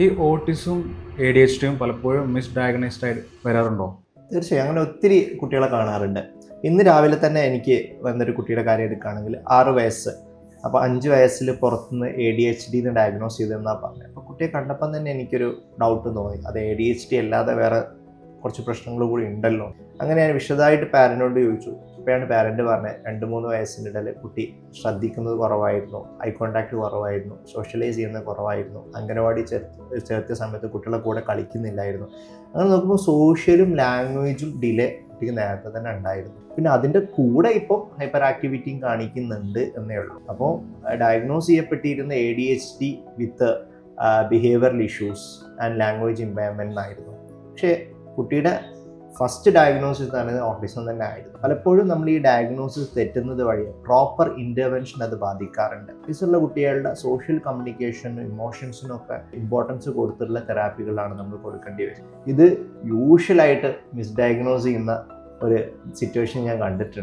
ഈ ഓട്ടിസവും A D H ഡിയും പലപ്പോഴും മിസ് ഡയഗ്നൈസ്ഡ് ആയിട്ട് വരാറുണ്ടോ? തീർച്ചയായും അങ്ങനെ ഒത്തിരി കുട്ടികളെ കാണാറുണ്ട്. ഇന്ന് രാവിലെ തന്നെ എനിക്ക് വന്നൊരു കുട്ടിയുടെ കാര്യം എടുക്കുകയാണെങ്കിൽ 6 വയസ്സ്. അപ്പോൾ 5 വയസ്സിൽ പുറത്തുനിന്ന് ADHD എന്ന് ഡയഗ്നോസ് ചെയ്തെന്നാണ് പറഞ്ഞത്. അപ്പോൾ കുട്ടിയെ കണ്ടപ്പം തന്നെ എനിക്കൊരു ഡൗട്ട് തോന്നി, അത് ADHD അല്ലാതെ വേറെ കുറച്ച് പ്രശ്നങ്ങൾ കൂടി ഉണ്ടല്ലോ. അങ്ങനെ ഞാൻ വിശദമായിട്ട് പാരൻറ്റിനോട് ചോദിച്ചു. അപ്പോഴാണ് പാരൻറ്റ് പറഞ്ഞത് 2-3 വയസ്സിൻ്റെ ഇടയിൽ കുട്ടി ശ്രദ്ധിക്കുന്നത് കുറവായിരുന്നു, ഐ കോൺടാക്റ്റ് കുറവായിരുന്നു, സോഷ്യലൈസ് ചെയ്യുന്നത് കുറവായിരുന്നു, അംഗനവാടി ചേർത്തിയ സമയത്ത് കുട്ടികളെ കൂടെ കളിക്കുന്നില്ലായിരുന്നു. അങ്ങനെ നോക്കുമ്പോൾ സോഷ്യലും ലാംഗ്വേജും ഡിലേ കുട്ടിക്ക് നേരത്തെ തന്നെ ഉണ്ടായിരുന്നു. പിന്നെ അതിൻ്റെ കൂടെ ഇപ്പോൾ ഹൈപ്പർ ആക്ടിവിറ്റിയും കാണിക്കുന്നുണ്ട് എന്നേ ഉള്ളൂ. അപ്പോൾ ഡയഗ്നോസ് ചെയ്യപ്പെട്ടിരുന്ന ADHD with behavioural issues and language impairment എന്നായിരുന്നു. പക്ഷേ കുട്ടിയുടെ ഫസ്റ്റ് ഡയഗ്നോസിസ് തന്നെ ഓട്ടിസം തന്നെ ആയിരുന്നു. പലപ്പോഴും നമ്മൾ ഈ ഡയഗ്നോസിസ് തെറ്റുന്നത് വഴി പ്രോപ്പർ ഇൻ്റർവെൻഷൻ അത് ബാധിക്കാറുണ്ട്. ഓട്ടിസമുള്ള കുട്ടികളുടെ സോഷ്യൽ കമ്മ്യൂണിക്കേഷനും ഇമോഷൻസിനും ഒക്കെ ഇമ്പോർട്ടൻസ് കൊടുത്തിട്ടുള്ള തെറാപ്പികളാണ് നമ്മൾ കൊടുക്കേണ്ടി വരും. ഇത് യൂഷ്വലായിട്ട് മിസ്ഡയഗ്നോസ് ചെയ്യുന്ന ഒരു സിറ്റുവേഷൻ ഞാൻ കണ്ടിട്ടുണ്ട്.